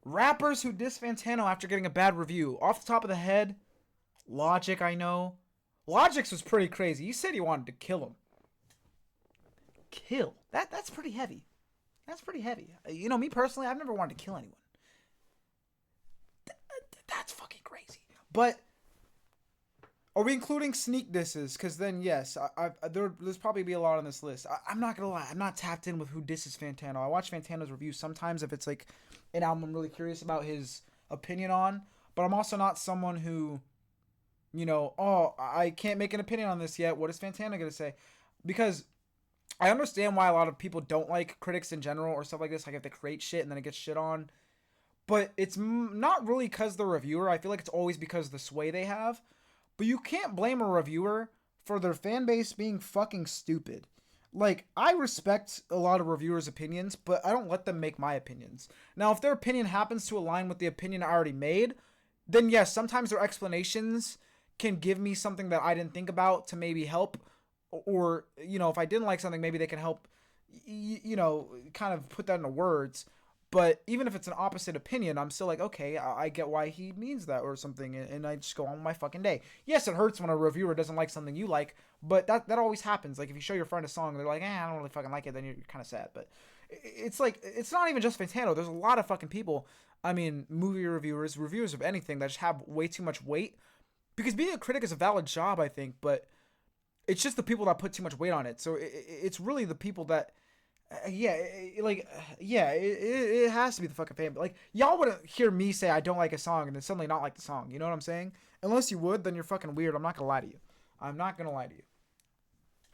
Rappers who diss Fantano after getting a bad review. Off the top of the head, Logic, I know. Logic's was pretty crazy. He said he wanted to kill him. Kill. That's pretty heavy. That's pretty heavy. You know, me personally, I've never wanted to kill anyone. That's fucking crazy. But are we including sneak disses? Because then, yes, there's probably be a lot on this list. I'm not going to lie. I'm not tapped in with who disses Fantano. I watch Fantano's reviews sometimes if it's like an album I'm really curious about his opinion on. But I'm also not someone who, you know, oh, I can't make an opinion on this yet. What is Fantano going to say? Because I understand why a lot of people don't like critics in general or stuff like this. Like if they create shit and then it gets shit on. But it's not really because the reviewer. I feel like it's always because of the sway they have. But you can't blame a reviewer for their fan base being fucking stupid. Like, I respect a lot of reviewers' opinions, but I don't let them make my opinions. Now, if their opinion happens to align with the opinion I already made, then yes, sometimes their explanations can give me something that I didn't think about to maybe help. Or, you know, if I didn't like something, maybe they can help, you know, kind of put that into words. But even if it's an opposite opinion, I'm still like, okay, I get why he means that or something, and I just go on with my fucking day. Yes, it hurts when a reviewer doesn't like something you like, but that always happens. Like, if you show your friend a song, they're like, I don't really fucking like it, then you're kind of sad. But it's like, it's not even just Fantano. There's a lot of fucking people, I mean, movie reviewers of anything that just have way too much weight. Because being a critic is a valid job, I think, but it's just the people that put too much weight on it. So it's really the people that... it has to be the fucking fan. Like, y'all wouldn't hear me say I don't like a song and then suddenly not like the song. You know what I'm saying? Unless you would, then you're fucking weird. I'm not gonna lie to you. I'm not gonna lie to you.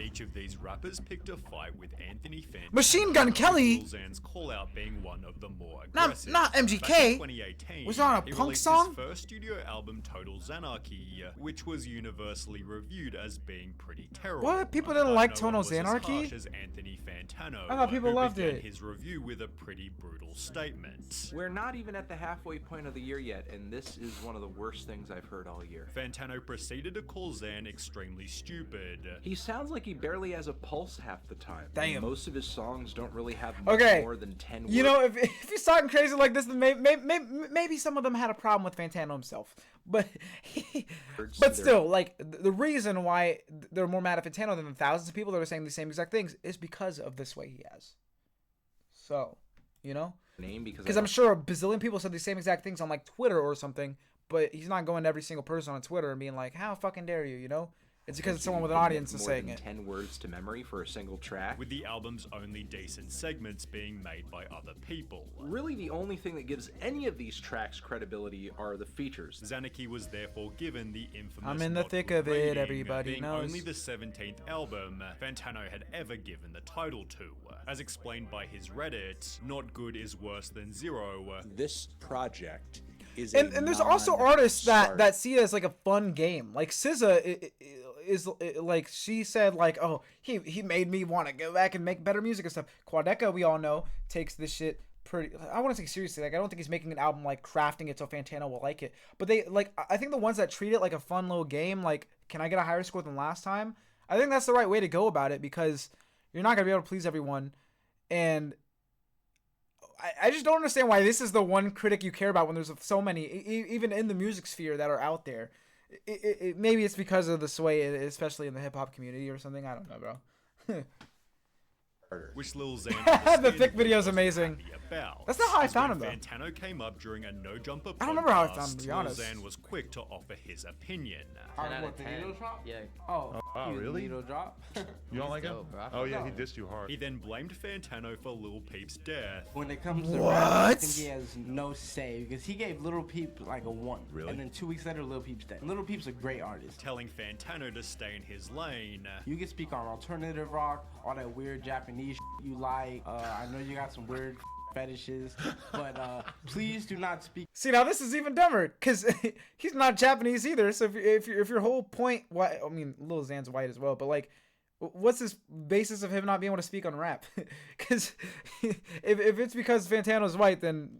Each of these rappers picked a fight with Anthony Fantano. Machine Gun Kelly. Zan's call out being one of the more Not aggressive. MGK. 2018, was on a he punk released song. His first studio album, Total Xanarchy, which was universally reviewed as being pretty terrible. What? People didn't like no one Total was as Xanarchy? harsh as Anthony Fantano, I thought people who loved began it. his review with a pretty brutal statement. We're not even at the halfway point of the year yet, and this is one of the worst things I've heard all year. Fantano proceeded to call Xan extremely stupid. He sounds like he barely has a pulse half the time. Damn. Most of his songs don't really have much more than 10 words. You know, if he's talking crazy like this, then maybe some of them had a problem with Fantano himself. But still, like, the reason why they're more mad at Fantano than the thousands of people that are saying the same exact things is because of this way he has. So, you know? Because I'm sure a bazillion people said the same exact things on, like, Twitter or something, but he's not going to every single person on Twitter and being like, how fucking dare you, you know? It's because it's someone with an audience is saying it. 10 words to memory for a single track. With the album's only decent segments being made by other people. Really, the only thing that gives any of these tracks credibility are the features. Xanarchy was therefore given the infamous I'm in the not thick good of it, rating, everybody being knows. only the 17th album Fantano had ever given the title to. As explained by his Reddit, not good is worse than zero. This project is and there's also artists that see it as like a fun game. Like SZA is like, she said like, oh, he made me want to go back and make better music and stuff. Quadeca, we all know, takes this shit pretty, I want to say seriously. Like, I don't think he's making an album like crafting it so Fantano will like it. But they, like, I think the ones that treat it like a fun little game, like, can I get a higher score than last time? I think that's the right way to go about it, because you're not gonna be able to please everyone. And I just don't understand why this is the one critic you care about when there's so many, even in the music sphere, that are out there. Maybe it's because of the sway, especially in the hip hop community or something. I don't know, bro. Which Lil Xan the thick video is amazing. That's not how I found him, though. Fantano came up during a No Jumper podcast. I don't remember how I found him, to be honest. Lil Xan was quick to offer his opinion. 10 out of 10. Yeah. Oh, really? Needle drop. You don't like him? Dope, bro. Oh yeah, he dissed you hard. He then blamed Fantano for Lil Peep's death. When it comes to What? rap, I think he has no say, because he gave Little Peep like a 1. Really? And then 2 weeks later, Little Peep's dead. Little Peep's a great artist. Telling Fantano to stay in his lane. You can speak on alternative rock, all that weird Japanese you like. I know you got some weird fetishes, but please do not speak. See, now this is even dumber, because he's not Japanese either. So if your whole point, why, I mean, Lil Xan's white as well, but like, what's his basis of him not being able to speak on rap? Because if it's because Fantano's white, then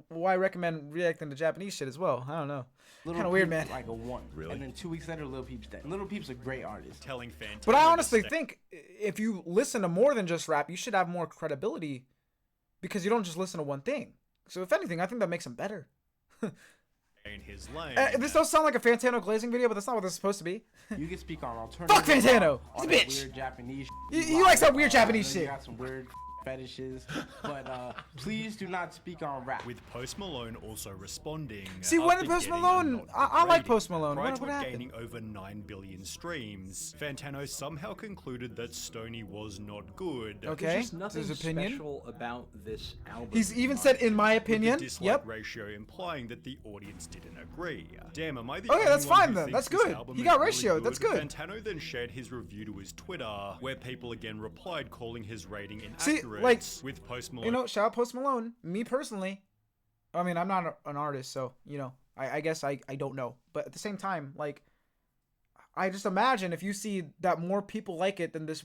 why recommend reacting to Japanese shit as well? I don't know. Kind of weird, man. Like a 1. Really? And then 2 weeks later, Little Peep's dead. Little Peep's a great artist. Telling Fantano. But I honestly to think if you listen to more than just rap, you should have more credibility, because you don't just listen to one thing. So if anything, I think that makes him better. In his lane. This does sound like a Fantano glazing video, but that's not what this is supposed to be. You can speak on alternative. Fuck Fantano! All He's a that bitch! weird Japanese. He likes that weird I know Japanese shit. You got some weird fetishes, but please do not speak on rap. With Post Malone also responding. See, when after did Post getting a Malone? not good I like rating. Post Malone. Prior What to it happened? gaining over 9 billion streams, Fantano somehow concluded that Stoney was not good. Okay. There's just It's nothing his opinion. special about this album. He's even said, in my With opinion. the dislike Yep. ratio implying that the audience didn't agree. Damn, am I the Okay, only that's one fine who then. thinks That's this good. album He is got really ratio. That's good. Fantano then shared his review to his Twitter, where people again replied calling his rating See, inaccurate. like, with Post Malone. You know, shout out Post Malone. Me personally, I mean, I'm not an artist, so you know, I guess I don't know. But at the same time, like, I just imagine if you see that more people like it than this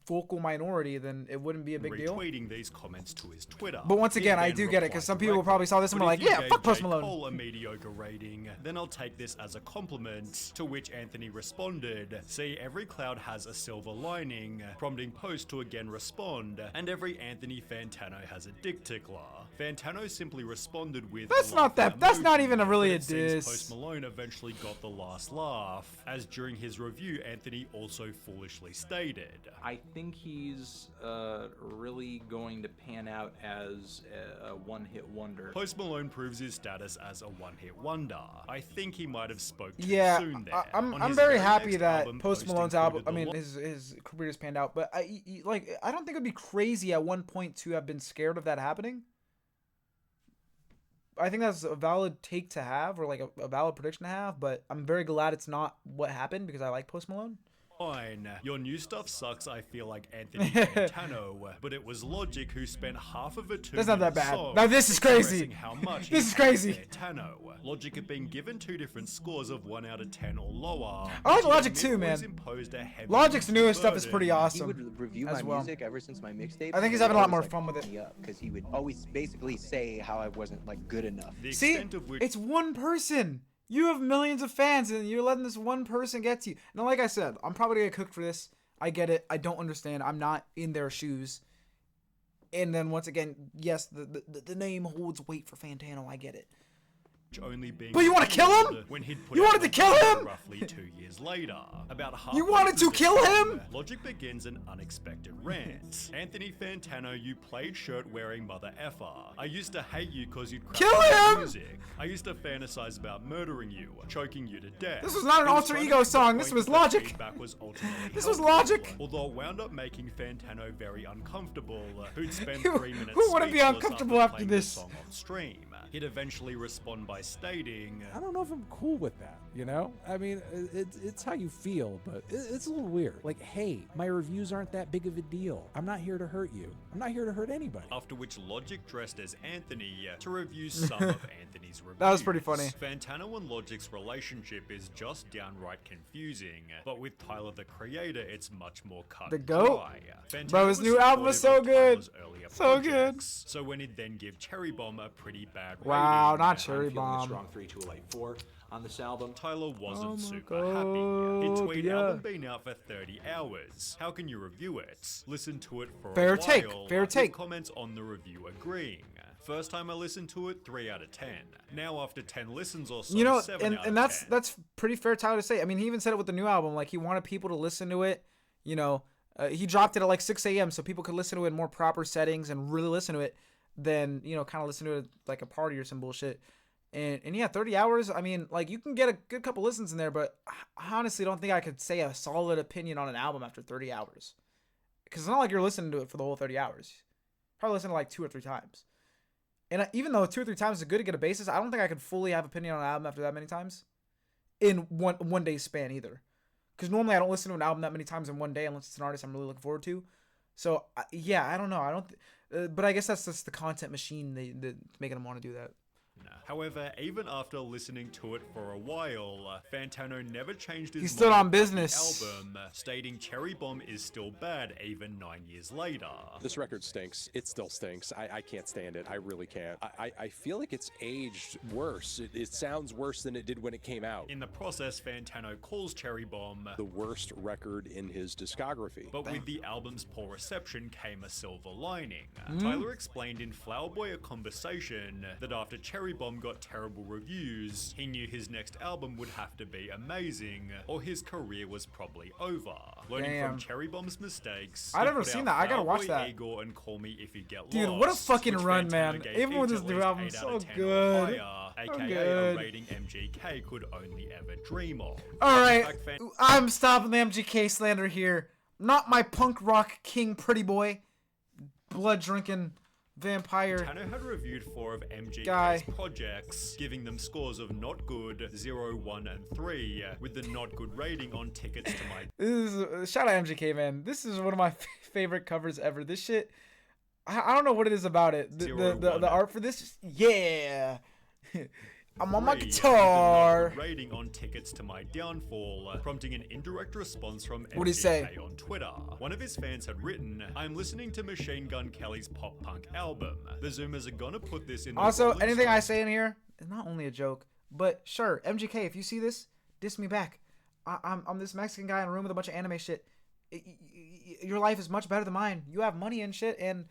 vocal minority, then it wouldn't be a big deal. retweeting these comments to his Twitter. But once He again, I then do get it, because replied some people directly, probably saw this and "But were if like, you yeah, gave fuck Post J. Malone. Cole a mediocre rating, then I'll take this as a compliment." To which Anthony responded, "See, every cloud has a silver lining," prompting Post to again respond, "And every Anthony Fantano has a dick tickler." Fantano simply responded with, That's a not that- laughing that's not emoji, even really but a it seems diss. Post Malone eventually got the last laugh, as during his review, Anthony also foolishly stated, I think he's really going to pan out as a one-hit wonder. Post Malone proves his status as a one-hit wonder. I think he might have spoke too Yeah, soon there. I'm On I'm his very happy next that album, Post Post Malone's album, I included mean, the his career has panned out, but I don't think it'd be crazy at one point to have been scared of that happening. I think that's a valid take to have, or like a valid prediction to have, but I'm very glad it's not what happened because I like Post Malone. Fine. Your new stuff sucks, I feel like Anthony Fantano, but it was Logic who spent half of a 2 That's not that bad. song Now this is crazy. expressing how much This he is crazy. hates Fantano. Logic had been given 2 different scores of 1 out of 10 or lower. I like Yet Logic Nick too, man. always imposed a heavy Logic's music newest stuff is burden. pretty He awesome. would review as my well. music ever since my mixtape. I think he's having a lot more fun with it. Because he would always basically say how I wasn't like good enough. The See, extent of which it's one person. You have millions of fans, and you're letting this one person get to you. Now, like I said, I'm probably gonna get cooked for this. I get it. I don't understand. I'm not in their shoes. And then once again, yes, the name holds weight for Fantano. I get it. only being But you wanna kill him? revealed when he'd put You out wanted to the kill video him? roughly 2 years later. About half. You wanted to kill him? Logic begins an unexpected rant. Anthony Fantano, you played shirt-wearing mother effer. I used to hate you cause you'd crap Kill on my him! music. I used to fantasize about murdering you, choking you to death. This was not an He alter trying to ego make the song, this point was that Logic. feedback was ultimately This was helpful, Logic. Although it wound up making Fantano very uncomfortable, who'd spend Who- 3 minutes who wouldn't be speechless uncomfortable after playing this? the song on stream. He'd eventually respond by stating, I don't know if I'm cool with that, you know? I mean, it's how you feel, but it's a little weird. Like, hey, my reviews aren't that big of a deal. I'm not here to hurt you. I'm not here to hurt anybody. after which Logic dressed as Anthony to review some of Anthony's reviews. That was pretty funny. Fantano and Logic's relationship is just downright confusing, but with Tyler the Creator, it's much more cut The and GOAT? dry. Fantano Bro, his was new album was supportive so of Tyler's good. earlier So good. projects, so when he'd then give Cherry Bomb a pretty bad Wow, rating, not Cherry I'm feeling a Bomb. strong 3 to a light 4 on this album. Tyler wasn't Oh my super God, happy. He'd tweet, yeah. album been out for 30 hours. How can you review it? Listen to it for Fair a while. take, fair with take. Comments on the review agreeing. First time I listened to it, 3 out of 10. Now after 10 listens or so, You know, 7 out of and 10. that's pretty fair Tyler to say. I mean, he even said it with the new album. Like, he wanted people to listen to it. You know, he dropped it at like 6 a.m. so people could listen to it in more proper settings and really listen to it than, you know, kind of listen to it like a party or some bullshit. And yeah, 30 hours, I mean, like, you can get a good couple listens in there, but I honestly don't think I could say a solid opinion on an album after 30 hours. Because it's not like you're listening to it for the whole 30 hours. Probably listen to like 2 or 3 times. And even though 2 or 3 times is good to get a basis, I don't think I could fully have opinion on an album after that many times in one day span either. Because normally I don't listen to an album that many times in one day unless it's an artist I'm really looking forward to. So yeah, I don't know. But I guess that's just the content machine that's making them want to do that. However, even after listening to it for a while, Fantano never changed his He stood mind on about business. the album, stating Cherry Bomb is still bad even 9 years later. This record stinks. It still stinks. I can't stand it. I really can't. I feel like it's aged worse. It sounds worse than it did when it came out. In the process, Fantano calls Cherry Bomb The worst record in his discography. but with the album's poor reception came a silver lining. Tyler explained in Flower Boy A Conversation that after Cherry Bomb got terrible reviews, he knew his next album would have to be amazing, or his career was probably over. Learning from Cherry Bomb's mistakes, I've he never put seen out that. I gotta Flower watch Boy, that. Igor, and Call Me If You Get Dude, Lost, what a fucking which run, Fantano man. gave Even with each this at new least album, 8 out so of 10 or good. higher, So aka good. a rating MGK could only ever dream of. Alright, In fact, I'm stopping the MGK slander here. Not my punk rock king pretty boy. Blood drinking vampire. Fantano had reviewed 4 of MGK's Guy. projects, giving them scores of not good, 0, 1, and 3, with the not good rating on tickets to my This is shout out MGK, man. This is one of my favorite covers ever. This shit, I don't know what it is about it. The art for this, yeah. I'm on my 3, with the guitar. not good rating on tickets to my downfall, prompting an indirect response from What'd he say? MGK on Twitter. One of his fans had written, "I'm listening to Machine Gun Kelly's pop punk album. The Zoomers are gonna put this in the Also, Rolling anything I Stones say in here is not only a joke, but sure, MGK, if you see this, diss me back. I'm this Mexican guy in a room with a bunch of anime shit. Your life is much better than mine. You have money and shit, and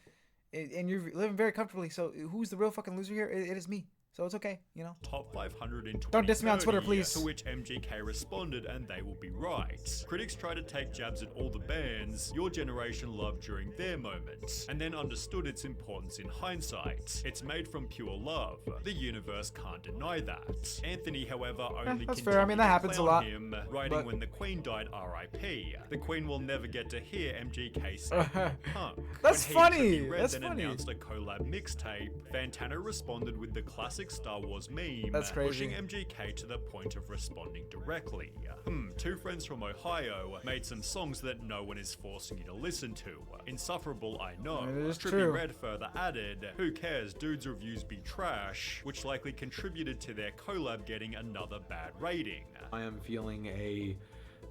you're living very comfortably. So who's the real fucking loser here? It is me. So it's okay, you know. Top 500 in 2030, Don't diss me on Twitter, please. To which MGK responded, and they will be right. Critics try to take jabs at all the bands your generation loved during their moments, and then understood its importance in hindsight. It's made from pure love. The universe can't deny that. Anthony, however, only that's fair. I mean, that happens a lot. Him, writing But- when the Queen died RIP. The Queen will never get to hear MGK say punk. That's When he, funny. Trippie Redd, That's then funny. announced a collab mixtape, Fantano responded with the classic Star Wars meme, That's crazy. pushing MGK to the point of responding directly. 2 friends from Ohio made some songs that no one is forcing you to listen to. Insufferable, I know. It is Trippie true. Redd further added, "Who cares, dudes' reviews be trash," which likely contributed to their collab getting another bad rating. I am feeling a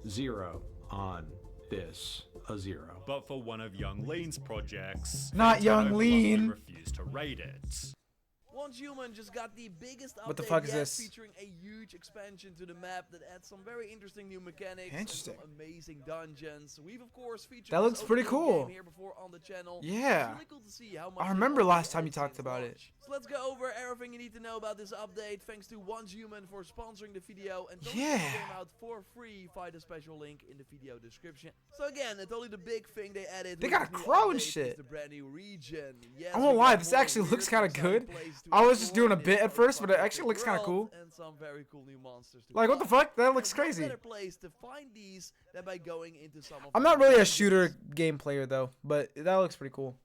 0 on this. A 0. But for one of Young Lean's projects, Not Fantano Young bluntly Lean. refused to rate it. Once Human just got the biggest update What the fuck is yet, this? featuring a huge expansion to the map that adds some very interesting new mechanics Interesting. and some amazing dungeons. We've of course featured That this looks pretty opening cool. game here before on the channel. Yeah. It's really cool to see how much I remember they've last already time you added talked since about it. launch. So let's go over everything you need to know about this update. Thanks to Once Human for sponsoring the video, and don't Yeah. check the game out for free via the special link in the video description. So again, it's only the big thing they added. They with got this a new crow and update is shit. The brand new region. Yes, I we won't got lie, this more actually weird looks kind of exciting good. places to I was just explore doing a in bit this at first, but it fantastic actually looks kind of world, cool. and some very cool new monsters to Like, what the fight. fuck? That And looks what crazy. better place to find these than by going into some of I'm the not really a dungeons. shooter game player though, but that looks pretty cool.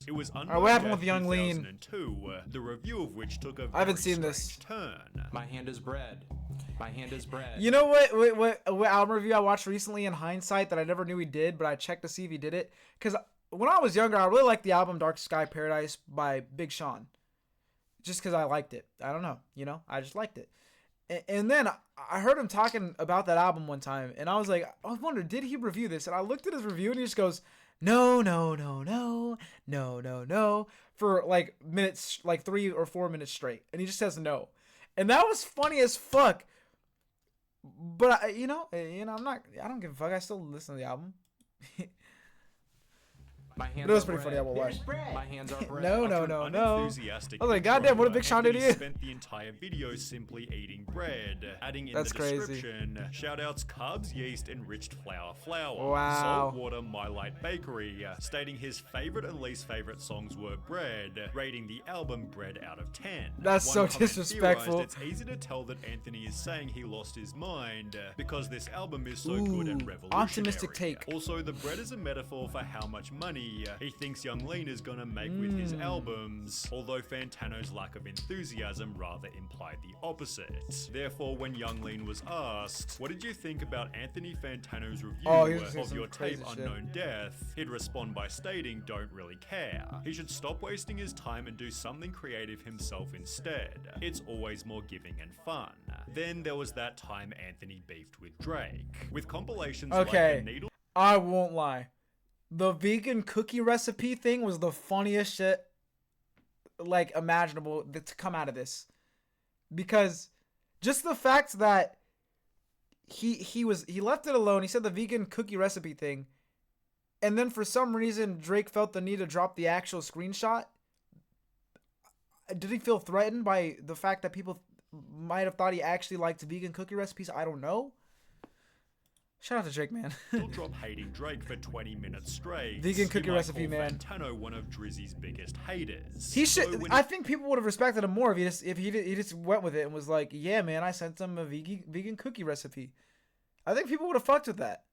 It was Alright, what happened with Young Lean? 2002, the review of which took a I haven't very seen this. strange turn. My hand is bread. My hand is bread. You know what album review I watched recently in hindsight that I never knew he did, but I checked to see if he did it? Because when I was younger, I really liked the album Dark Sky Paradise by Big Sean. Just because I liked it. I don't know. You know, I just liked it. And then I heard him talking about that album one time, and I was like, I wonder, did he review this? And I looked at his review, and he just goes, no, for like minutes, like 3 or 4 minutes straight, and he just says no, and that was funny as fuck. But I don't give a fuck. I still listen to the album. My hands It was are pretty funny. bread. I will watch. My hands are bread. No. Unenthusiastic I was like, goddamn, what did Big Sean do to Anthony you? spent the entire video simply eating bread, adding in That's the crazy. description, shoutouts carbs, yeast, enriched flour, Wow. salt water, My Light Bakery, stating his favorite and least favorite songs were bread, rating the album bread out of 10. That's One so comment disrespectful. theorized, it's easy to tell that Anthony is saying he lost his mind because this album is so good and Ooh, revolutionary. optimistic take. Also, the bread is a metaphor for how much money money he thinks Young Lean is gonna make with his albums, although Fantano's lack of enthusiasm rather implied the opposite. Therefore, when Young Lean was asked, what did you think about Anthony Fantano's review of your tape Unknown Death, he'd respond by stating, don't really care. He should stop wasting his time and do something creative himself instead. It's always more giving and fun. Then there was that time Anthony beefed with Drake. With compilations like The Needle... I won't lie. The vegan cookie recipe thing was the funniest shit, like, imaginable to come out of this. Because just the fact that he left it alone. He said the vegan cookie recipe thing. And then for some reason, Drake felt the need to drop the actual screenshot. Did he feel threatened by the fact that people might have thought he actually liked vegan cookie recipes? I don't know. Shout out to Drake, man. He'll drop hating Drake for 20 minutes straight. Vegan cookie recipe, man. Fantano one of Drizzy's biggest haters. He should. I think people would have respected him more if he just went with it and was like, "Yeah, man, I sent him a vegan cookie recipe." I think people would have fucked with that.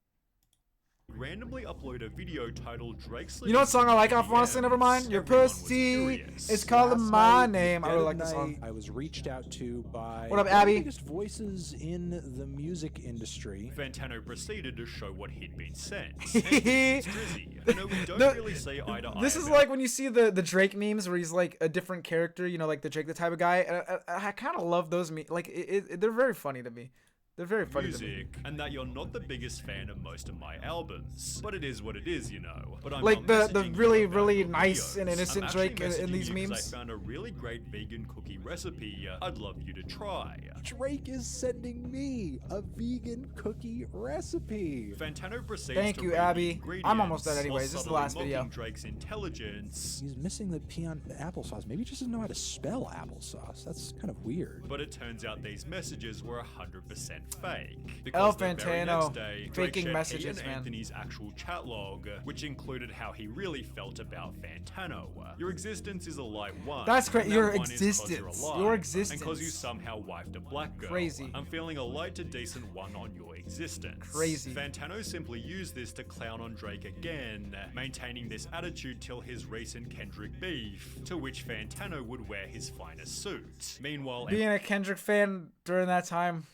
Randomly upload a video titled Drake. You know what song I like off Honestly Nevermind? Your pussy is calling my name. I really like this song. I was reached out to by what up, one Abby? of the biggest voices in the music industry. Fantano proceeded to show what he'd been sent. Drizzy. I know we don't really say eye to eye. This is like when you see the Drake memes where he's like a different character, you know, like the Drake the type of guy. And I kind of love those memes. Like they're very funny to me. They're very funny music, and that you're not the biggest fan of most of my albums, but it is what it is, you know. But I'm like not the really nice and innocent Drake in these memes. I found a really great vegan cookie recipe. I'd love you to try. Drake is sending me a vegan cookie recipe. Fantano proceeds Thank to you, read Abby. the I'm almost done anyways. This is the last video. Drake's intelligence. He's missing the applesauce. Maybe he just doesn't know how to spell applesauce. That's kind of weird. But it turns out these messages were 100% fake. El Because the very Fantano next day, Drake faking shared messages, he and man. Anthony's actual chat log, which included how he really felt about Fantano. Your existence is a lie one. That's great. And Your that one is 'cause existence. you're alive, Your And existence. because you somehow wifed a black girl. Crazy. I'm feeling a light to decent one on your existence. Crazy. Fantano simply used this to clown on Drake again, maintaining this attitude till his recent Kendrick beef, to which Fantano would wear his finest suit. Meanwhile, Being a Kendrick fan during that time,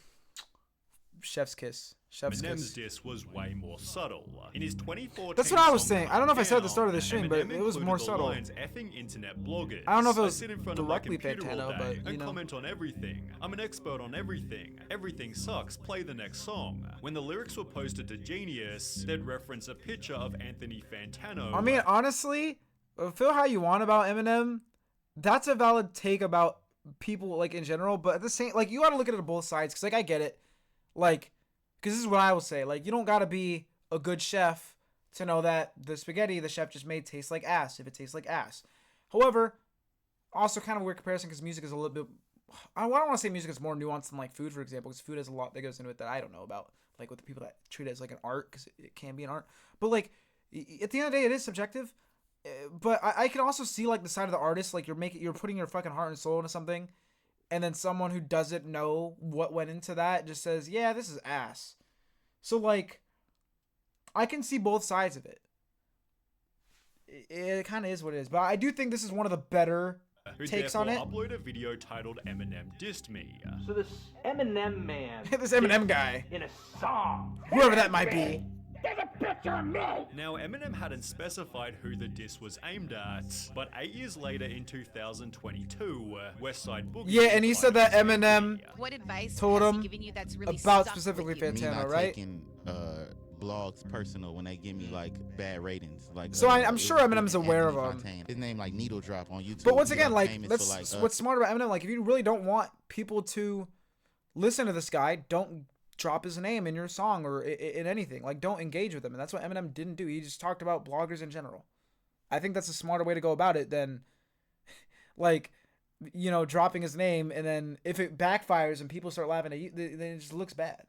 chef's kiss. Chef's Eminem's kiss. diss was way more subtle. In his 2014 That's what I was song saying. I don't know if I said at the start of the Down, stream, but Eminem it was more included the subtle. lines, effing internet bloggers. I don't know if it I was sit in front of my directly computer all Fantano, day but, you and know. comment on everything. I'm an expert on everything. Everything sucks. Play the next song. When the lyrics were posted to Genius, they'd reference a picture of Anthony Fantano. I mean, honestly, feel how you want about Eminem. That's a valid take about people, like, in general. But at the same, like, you got to look at it on both sides. Because, like, I get it. Like, because this is what I will say. Like, you don't got to be a good chef to know that the spaghetti the chef just made tastes like ass if it tastes like ass. However, also kind of a weird comparison because music is a little bit... I don't want to say music is more nuanced than, like, food, for example. Because food has a lot that goes into it that I don't know about. Like, with the people that treat it as, like, an art. Because it can be an art. But, like, at the end of the day, it is subjective. But I can also see, like, the side of the artist. Like, you're putting your fucking heart and soul into something. And then someone who doesn't know what went into that just says, yeah, this is ass. So, like, I can see both sides of it. It kind of is what it is. But I do think this is one of the better who takes on it. upload a video titled Eminem Dissed Me. So this Eminem man... This Eminem guy. In a song. Whoever that might be. There's a picture of me! Now, Eminem hadn't specified who the diss was aimed at, but 8 years later in 2022, Westside Boogie... Yeah, and he said that Eminem what advice told has him he given you that's really about stuck specifically with you? Me Fantano, not right? taking blogs personal when they give me like bad ratings. Like So I'm it was sure Eminem's aware of Anthony him. Fontaine. His name like Needle Drop on YouTube. But once He again, got like, famous that's for, like, what's smart about Eminem. Like, if you really don't want people to listen to this guy, don't drop his name in your song or in anything. Like, don't engage with him. And that's what Eminem didn't do. He just talked about bloggers in general. I think that's a smarter way to go about it than, like, you know, dropping his name. And then if it backfires and people start laughing at you, then it just looks bad.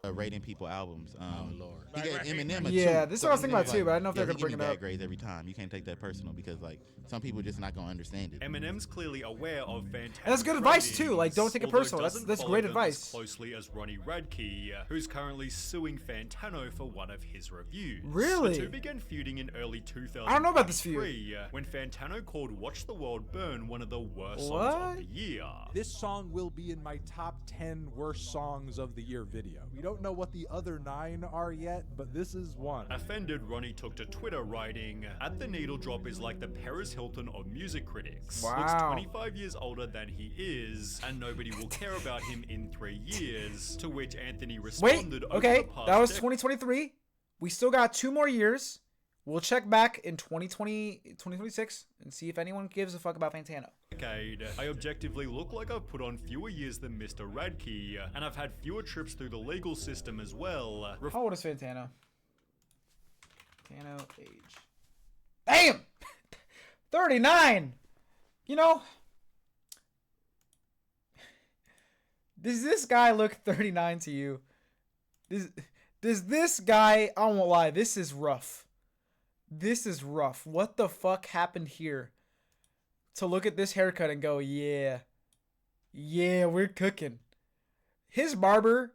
rating people albums. Lord. He gave Eminem a Yeah, 2. this is So what I was thinking Eminem, about too, but I don't know if they're he gonna give bring me it bad up. grades every time. You can't take that personal because like some people just not gonna understand it. Eminem's clearly aware of Fantano's And that's good advice too. Like, don't ratings, take it although personal. doesn't That's follow great them advice. as closely as Ronnie Radke, who's currently suing Fantano for one of his reviews. Really? The two began feuding in early 2000. I don't know about this feud. When Fantano called "Watch the World Burn" one of the worst songs What? of the year. This song will be in my top 10 worst songs of the year video. We don't know what the other 9 are yet, but this is one. Offended, Ronnie took to Twitter writing, "At the Needle Drop is like the Paris Hilton of music critics. Wow. Looks 25 years older than he is, and nobody will care about him in 3 years." To which Anthony Wait, responded, over okay, the past that was decade, 2023. We still got 2 more years. We'll check back in 2026 and see if anyone gives a fuck about Fantano. I objectively look like I've put on fewer years than Mr. Radke, and I've had fewer trips through the legal system as well. How old is Fantano? Fantano age. Damn! 39! You know, does this guy look 39 to you? Does this guy, I won't lie, this is rough. This is rough. What the fuck happened here? To look at this haircut and go, yeah, we're cooking. His barber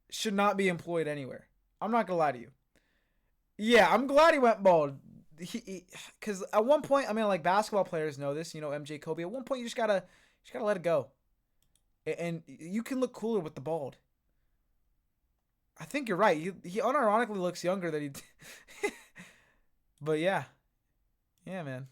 should not be employed anywhere. I'm not gonna lie to you. Yeah, I'm glad he went bald. Because at one point, I mean, like basketball players know this. You know, MJ, Kobe. At one point, you just gotta let it go, and you can look cooler with the bald. I think you're right. He unironically looks younger than he. But yeah, man.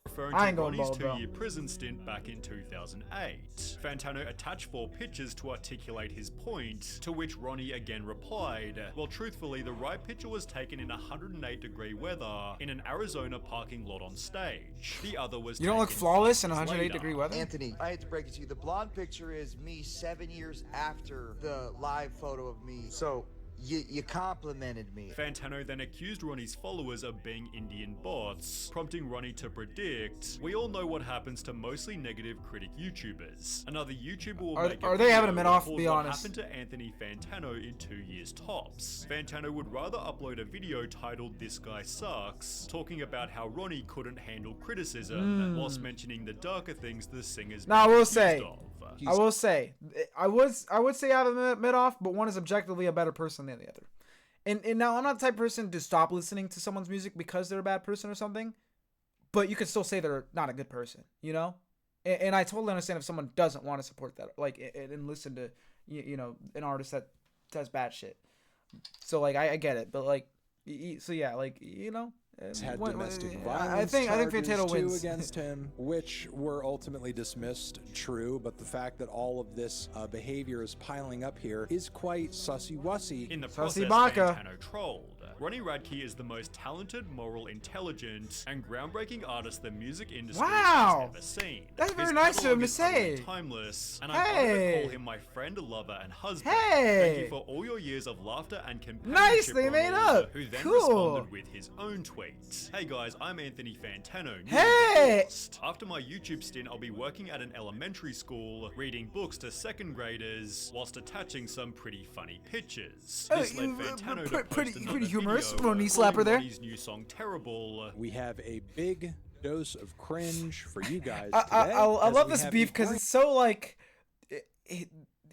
Referring I to ain't going Ronnie's bald, bro. 2-year prison stint back in 2008. Fantano attached 4 pictures to articulate his point, to which Ronnie again replied, "Well, truthfully, the right picture was taken in 108-degree weather in an Arizona parking lot on stage. The other was You don't look taken flawless in 5 years 108-degree later." weather. Anthony, I hate to break it to you. The blonde picture is me 7 years after the live photo of me. So you complimented me. Fantano then accused Ronnie's followers of being Indian bots, prompting Ronnie to predict, "We all know what happens to mostly negative critic YouTubers. Another YouTuber will make Are they having a video mid-off? called Be What honest. happened to Anthony Fantano in 2 years tops. Fantano would rather upload a video titled 'This Guy Sucks,' talking about how Ronnie couldn't handle criticism, whilst mentioning the darker things the singer's Now, I been will accused say, of. I would say I have a mid off, but one is objectively a better person than the other. And now I'm not the type of person to stop listening to someone's music because they're a bad person or something, but you could still say they're not a good person, you know? And I totally understand if someone doesn't want to support that, like, and listen to, you know, an artist that does bad shit. So like I get it, but like, so yeah, like, you know. Had domestic I violence think charges Fantano too wins against him, which were ultimately dismissed. True, but the fact that all of this behavior is piling up here is quite sussy-wussy. In the process, Baka. Fantano trolled. Ronnie Radke is the most talented, moral, intelligent, and groundbreaking artist the music industry has ever seen. That's very His nice of him catalog to is utterly say. timeless, and I'm honored to call him my friend, lover, and husband. Hey. Thank you for all your years of laughter and companionship. Nicely made Ronald, up. Who then Cool. responded with his own tweet. "Hey guys, I'm Anthony Fantano. newly Hey. divorced. After my YouTube stint, I'll be working at an elementary school, reading books to second graders, whilst attaching some pretty funny pictures. This led Fantano to post pretty another humorous. video Ronnie calling slapper there. Ronnie's new song terrible. We have a big dose of cringe for you guys I today. love this beef because it's so like,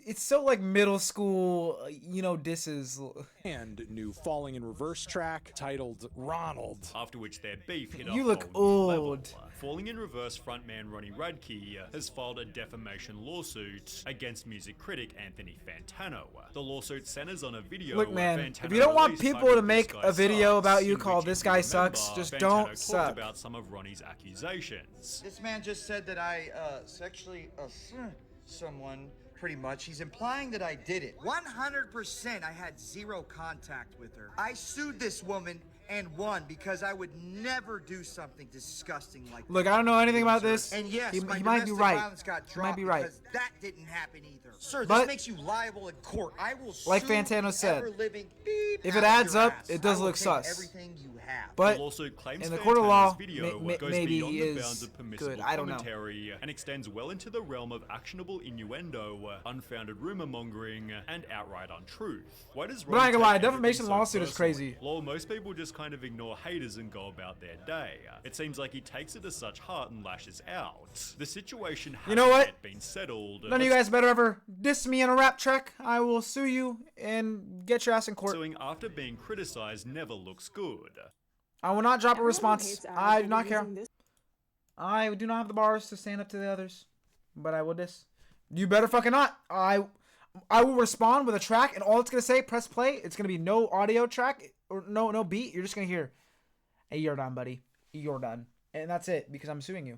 it's so like middle school, you know, disses. And new Falling in Reverse track titled Ronald. After which their beef hit You a look whole new level. old. Falling in Reverse frontman Ronnie Radke has filed a defamation lawsuit against music critic Anthony Fantano. The lawsuit centers on a video Look, where man, Fantano if you don't want released people titled to "This make Guy a video Sucks," about you in called which, "This if Guy you Sucks," remember, just Fantano don't talked suck. about some of Ronnie's accusations. This man just said that I sexually assaulted someone. Pretty much. He's implying that I did it. 100% I had zero contact with her. I sued this woman and won because I would never do something disgusting like that. Look, I don't know anything about this. And yes, he my might be domestic right. violence got He might dropped be right. because that didn't happen either. Sir, But- this makes you liable in court. I will Like sue Fantano said, ever-living beep if out it of adds your up, ass. it does I will look take sus. everything you have. But The lawsuit claims in the court of law, Fantano's video goes maybe beyond he the is bounds of permissible good. I don't know. commentary and extends well into the realm of actionable innuendo, unfounded rumor mongering, and outright untruth. Why does But I ain't gonna lie, take everything defamation so lawsuit is personally? crazy. Lol, most people just kind of ignore haters and go about their day. It seems like he takes it as such heart and lashes out. The situation hasn't You know what? yet been settled. None of you guys better ever diss me in a rap track. I will sue you and get your ass in court. Suing after being criticized never looks good. I will not drop a response. I do not care. I do not have the bars to stand up to the others, but I will diss. You better fucking not. I will respond with a track, and all it's gonna say, press play. It's gonna be no audio track or no beat. You're just gonna hear, "Hey, you're done, buddy. You're done," and that's it because I'm suing you.